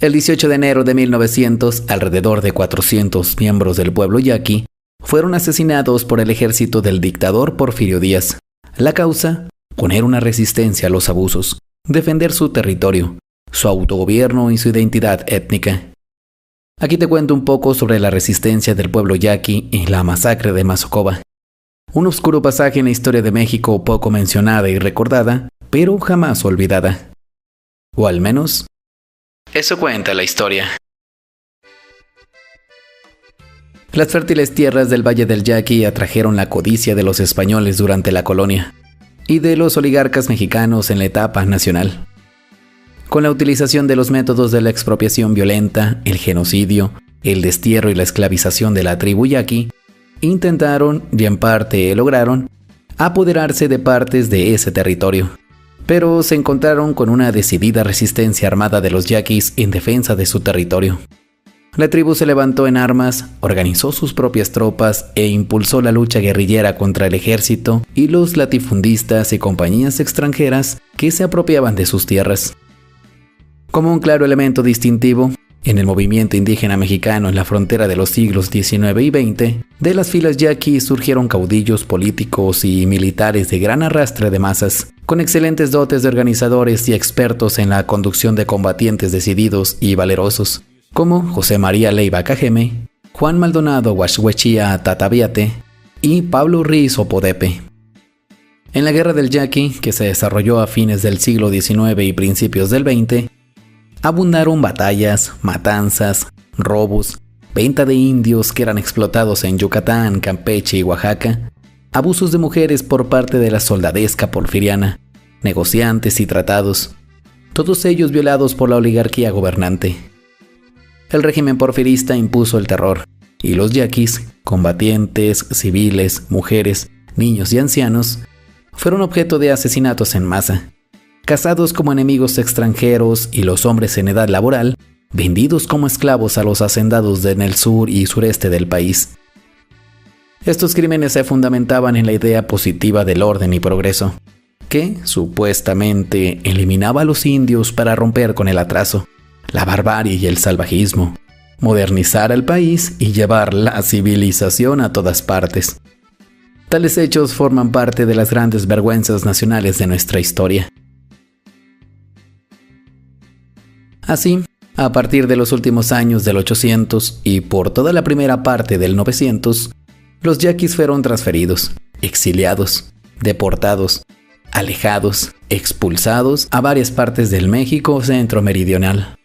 El 18 de enero de 1900, alrededor de 400 miembros del pueblo yaqui fueron asesinados por el ejército del dictador Porfirio Díaz. La causa: poner una resistencia a los abusos, defender su territorio, su autogobierno y su identidad étnica. Aquí te cuento un poco sobre la resistencia del pueblo yaqui y la masacre de Mozocoba. Un oscuro pasaje en la historia de México poco mencionada y recordada, pero jamás olvidada. O al menos, eso cuenta la historia. Las fértiles tierras del Valle del Yaqui atrajeron la codicia de los españoles durante la colonia y de los oligarcas mexicanos en la etapa nacional. Con la utilización de los métodos de la expropiación violenta, el genocidio, el destierro y la esclavización de la tribu yaqui, intentaron, y en parte lograron, apoderarse de partes de ese territorio. Pero se encontraron con una decidida resistencia armada de los yaquis en defensa de su territorio. La tribu se levantó en armas, organizó sus propias tropas e impulsó la lucha guerrillera contra el ejército y los latifundistas y compañías extranjeras que se apropiaban de sus tierras. Como un claro elemento distintivo, en el movimiento indígena mexicano en la frontera de los siglos XIX y XX, de las filas yaquis surgieron caudillos políticos y militares de gran arrastre de masas, con excelentes dotes de organizadores y expertos en la conducción de combatientes decididos y valerosos, como José María Leiva Cajeme, Juan Maldonado Huachhuechía Tataviate y Pablo Ruiz Opodepe. En la Guerra del Yaqui, que se desarrolló a fines del siglo XIX y principios del XX, abundaron batallas, matanzas, robos, venta de indios que eran explotados en Yucatán, Campeche y Oaxaca, abusos de mujeres por parte de la soldadesca porfiriana, negociantes y tratados, todos ellos violados por la oligarquía gobernante. El régimen porfirista impuso el terror, y los yaquis, combatientes, civiles, mujeres, niños y ancianos, fueron objeto de asesinatos en masa, cazados como enemigos extranjeros y los hombres en edad laboral, vendidos como esclavos a los hacendados en el sur y sureste del país. Estos crímenes se fundamentaban en la idea positiva del orden y progreso, que supuestamente eliminaba a los indios para romper con el atraso, la barbarie y el salvajismo, modernizar al país y llevar la civilización a todas partes. Tales hechos forman parte de las grandes vergüenzas nacionales de nuestra historia. Así, a partir de los últimos años del 800 y por toda la primera parte del 900, los yaquis fueron transferidos, exiliados, deportados, alejados, expulsados a varias partes del México centro-meridional.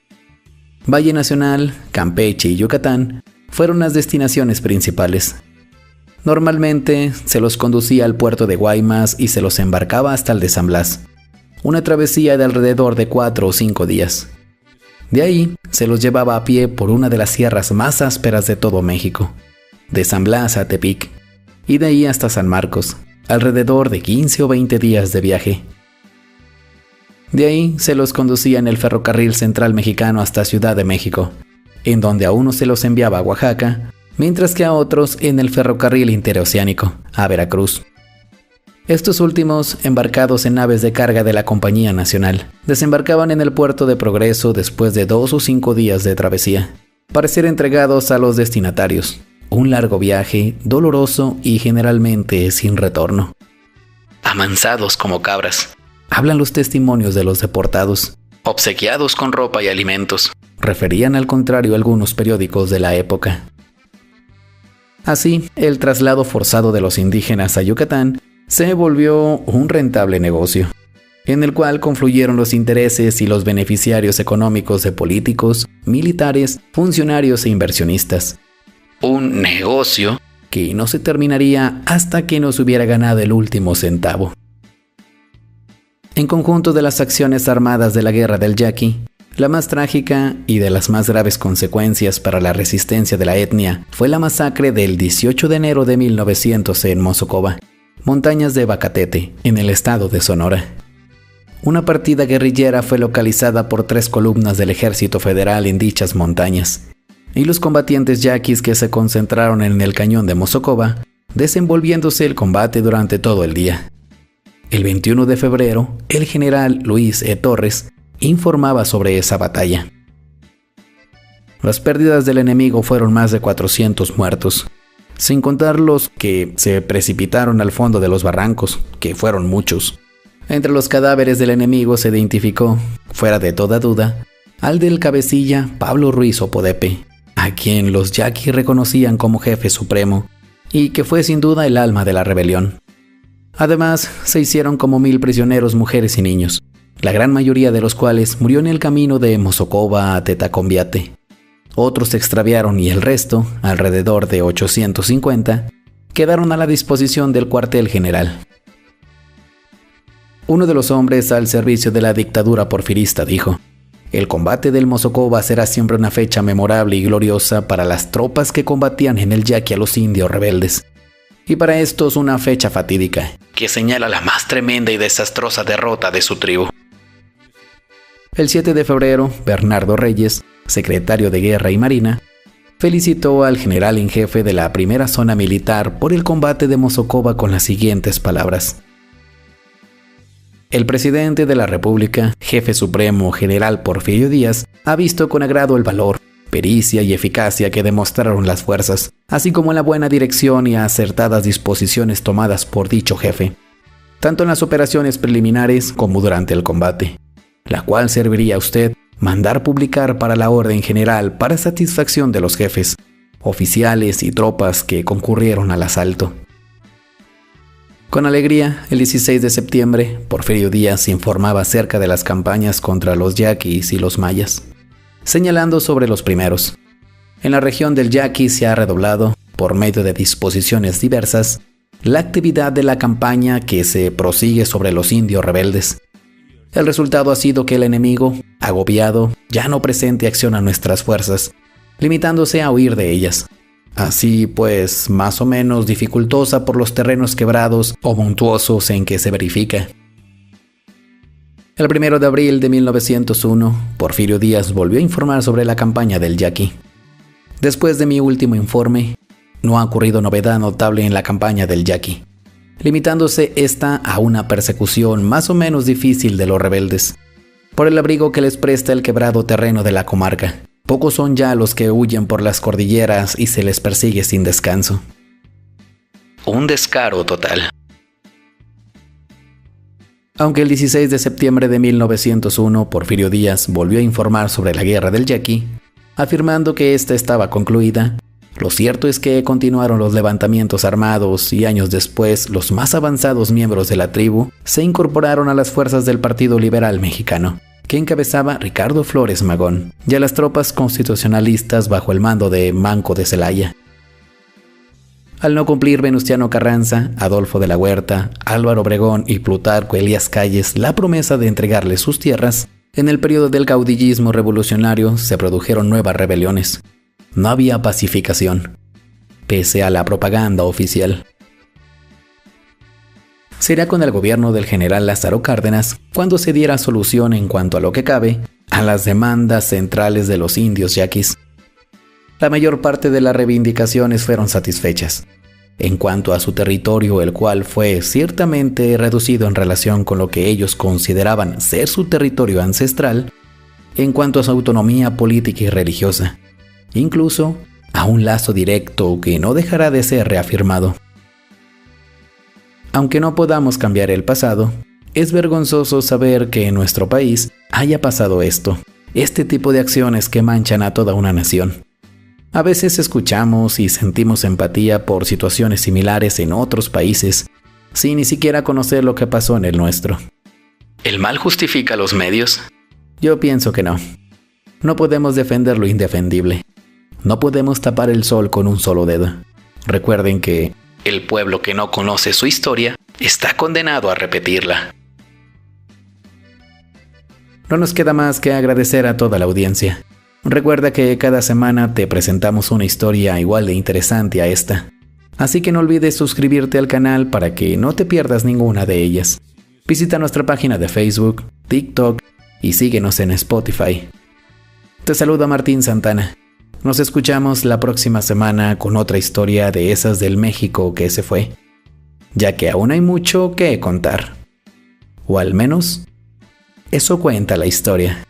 Valle Nacional, Campeche y Yucatán fueron las destinaciones principales. Normalmente se los conducía al puerto de Guaymas y se los embarcaba hasta el de San Blas, una travesía de alrededor de 4 o 5 días. De ahí se los llevaba a pie por una de las sierras más ásperas de todo México, de San Blas a Tepic, y de ahí hasta San Marcos, alrededor de 15 o 20 días de viaje. De ahí se los conducía en el ferrocarril central mexicano hasta Ciudad de México, en donde a unos se los enviaba a Oaxaca, mientras que a otros en el ferrocarril interoceánico, a Veracruz. Estos últimos, embarcados en naves de carga de la Compañía Nacional, desembarcaban en el puerto de Progreso después de 2 o 5 días de travesía, para ser entregados a los destinatarios. Un largo viaje, doloroso y generalmente sin retorno. Amansados como cabras, hablan los testimonios de los deportados, obsequiados con ropa y alimentos, referían al contrario algunos periódicos de la época. Así, el traslado forzado de los indígenas a Yucatán se volvió un rentable negocio, en el cual confluyeron los intereses y los beneficiarios económicos de políticos, militares, funcionarios e inversionistas. Un negocio que no se terminaría hasta que nos hubiera ganado el último centavo. En conjunto de las acciones armadas de la Guerra del Yaqui, la más trágica y de las más graves consecuencias para la resistencia de la etnia fue la masacre del 18 de enero de 1900 en Mozocoba, montañas de Bacatete, en el estado de Sonora. Una partida guerrillera fue localizada por 3 columnas del Ejército Federal en dichas montañas, y los combatientes yaquis que se concentraron en el cañón de Mozocoba, desenvolviéndose el combate durante todo el día. El 21 de febrero, el general Luis E. Torres informaba sobre esa batalla. Las pérdidas del enemigo fueron más de 400 muertos, sin contar los que se precipitaron al fondo de los barrancos, que fueron muchos. Entre los cadáveres del enemigo se identificó, fuera de toda duda, al del cabecilla Pablo Ruiz Opodepe, a quien los yaquis reconocían como jefe supremo y que fue sin duda el alma de la rebelión. Además, se hicieron como 1000 prisioneros, mujeres y niños, la gran mayoría de los cuales murió en el camino de Mozocoba a Tetacombiate. Otros se extraviaron y el resto, alrededor de 850, quedaron a la disposición del cuartel general. Uno de los hombres al servicio de la dictadura porfirista dijo: "El combate del Mozocoba será siempre una fecha memorable y gloriosa para las tropas que combatían en el Yaqui a los indios rebeldes. Y para estos una fecha fatídica, que señala la más tremenda y desastrosa derrota de su tribu". El 7 de febrero, Bernardo Reyes, secretario de Guerra y Marina, felicitó al general en jefe de la primera zona militar por el combate de Mozocoba con las siguientes palabras: "El presidente de la República, jefe supremo general Porfirio Díaz, ha visto con agrado el valor, pericia y eficacia que demostraron las fuerzas, así como la buena dirección y acertadas disposiciones tomadas por dicho jefe, tanto en las operaciones preliminares como durante el combate, la cual serviría a usted mandar publicar para la orden general para satisfacción de los jefes, oficiales y tropas que concurrieron al asalto". Con alegría, el 16 de septiembre, Porfirio Díaz informaba acerca de las campañas contra los yaquis y los mayas, señalando sobre los primeros: "En la región del Yaqui se ha redoblado, por medio de disposiciones diversas, la actividad de la campaña que se prosigue sobre los indios rebeldes. El resultado ha sido que el enemigo, agobiado, ya no presente acción a nuestras fuerzas, limitándose a huir de ellas. Así pues, más o menos dificultosa por los terrenos quebrados o montuosos en que se verifica". El 1 de abril de 1901, Porfirio Díaz volvió a informar sobre la campaña del Yaqui. "Después de mi último informe, no ha ocurrido novedad notable en la campaña del Yaqui, limitándose esta a una persecución más o menos difícil de los rebeldes, por el abrigo que les presta el quebrado terreno de la comarca. Pocos son ya los que huyen por las cordilleras y se les persigue sin descanso". Un descaro total. Aunque el 16 de septiembre de 1901 Porfirio Díaz volvió a informar sobre la guerra del Yaqui, afirmando que ésta estaba concluida, lo cierto es que continuaron los levantamientos armados y años después los más avanzados miembros de la tribu se incorporaron a las fuerzas del Partido Liberal Mexicano, que encabezaba Ricardo Flores Magón, y a las tropas constitucionalistas bajo el mando de Manco de Celaya. Al no cumplir Venustiano Carranza, Adolfo de la Huerta, Álvaro Obregón y Plutarco Elías Calles la promesa de entregarles sus tierras, en el periodo del caudillismo revolucionario se produjeron nuevas rebeliones. No había pacificación, pese a la propaganda oficial. Será con el gobierno del general Lázaro Cárdenas cuando se diera solución en cuanto a lo que cabe a las demandas centrales de los indios yaquis. La mayor parte de las reivindicaciones fueron satisfechas. En cuanto a su territorio, el cual fue ciertamente reducido en relación con lo que ellos consideraban ser su territorio ancestral, en cuanto a su autonomía política y religiosa, incluso a un lazo directo que no dejará de ser reafirmado. Aunque no podamos cambiar el pasado, es vergonzoso saber que en nuestro país haya pasado este tipo de acciones que manchan a toda una nación. A veces escuchamos y sentimos empatía por situaciones similares en otros países, sin ni siquiera conocer lo que pasó en el nuestro. ¿El mal justifica los medios? Yo pienso que no. No podemos defender lo indefendible. No podemos tapar el sol con un solo dedo. Recuerden que el pueblo que no conoce su historia está condenado a repetirla. No nos queda más que agradecer a toda la audiencia. Recuerda que cada semana te presentamos una historia igual de interesante a esta. Así que no olvides suscribirte al canal para que no te pierdas ninguna de ellas. Visita nuestra página de Facebook, TikTok y síguenos en Spotify. Te saluda Martín Santana. Nos escuchamos la próxima semana con otra historia de esas del México que se fue, ya que aún hay mucho que contar. O al menos, eso cuenta la historia.